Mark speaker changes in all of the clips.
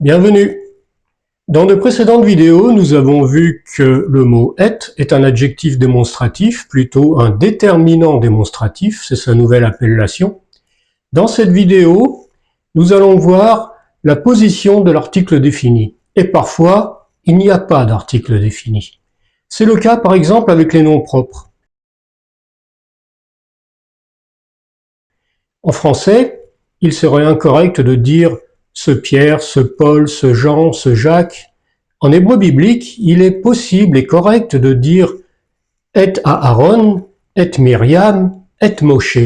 Speaker 1: Bienvenue! Dans de précédentes vidéos, nous avons vu que le mot « est » un adjectif démonstratif, plutôt un déterminant démonstratif, c'est sa nouvelle appellation. Dans cette vidéo, nous allons voir la position de l'article défini. Et parfois, il n'y a pas d'article défini. C'est le cas par exemple avec les noms propres. En français, il serait incorrect de dire ce Pierre, ce Paul, ce Jean, ce Jacques. En hébreu biblique, il est possible et correct de dire et Aaron, et Myriam, et Moshe.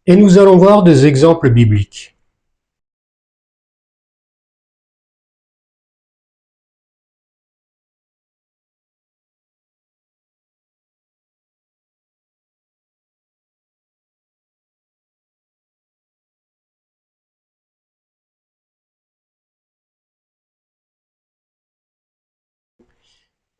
Speaker 1: Et nous allons voir des exemples bibliques.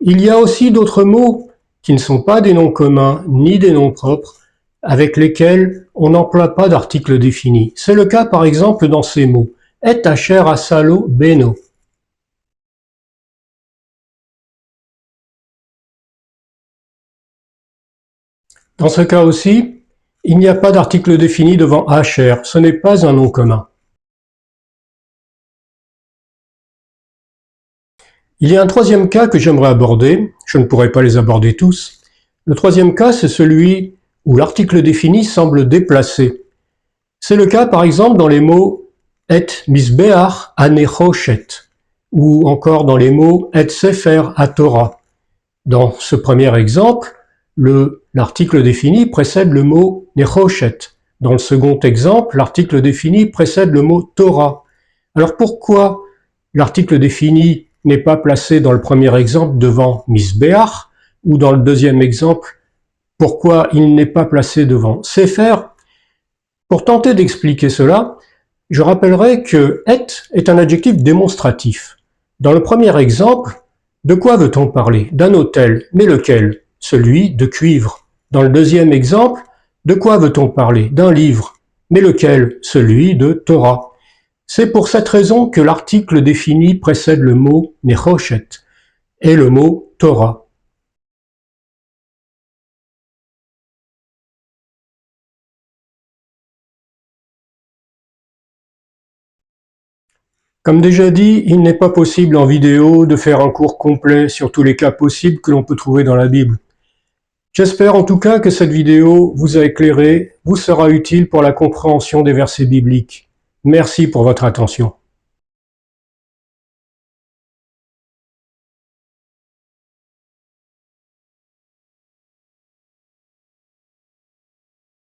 Speaker 1: Il y a aussi d'autres mots qui ne sont pas des noms communs ni des noms propres, avec lesquels on n'emploie pas d'article défini. C'est le cas par exemple dans ces mots « et asher asalo beno ». Dans ce cas aussi, il n'y a pas d'article défini devant asher, ce n'est pas un nom commun. Il y a un troisième cas que j'aimerais aborder, je ne pourrai pas les aborder tous. Le troisième cas, c'est celui où l'article défini semble déplacé. C'est le cas par exemple dans les mots « et misbeach anechoshet » ou encore dans les mots « et sefer haTorah ». Dans ce premier exemple, l'article défini précède le mot « nechoshet ». Dans le second exemple, l'article défini précède le mot « Torah ». Alors pourquoi l'article défini n'est pas placé dans le premier exemple devant Misbeach, ou dans le deuxième exemple, pourquoi il n'est pas placé devant Sefer? Pour tenter d'expliquer cela, je rappellerai que « est un adjectif démonstratif. Dans le premier exemple, de quoi veut-on parler? D'un autel, mais lequel? Celui de cuivre. Dans le deuxième exemple, de quoi veut-on parler? D'un livre, mais lequel? Celui de Torah. C'est pour cette raison que l'article défini précède le mot « nechoshet » et le mot « Torah ». Comme déjà dit, il n'est pas possible en vidéo de faire un cours complet sur tous les cas possibles que l'on peut trouver dans la Bible. J'espère en tout cas que cette vidéo vous a éclairé, vous sera utile pour la compréhension des versets bibliques. Merci pour votre attention.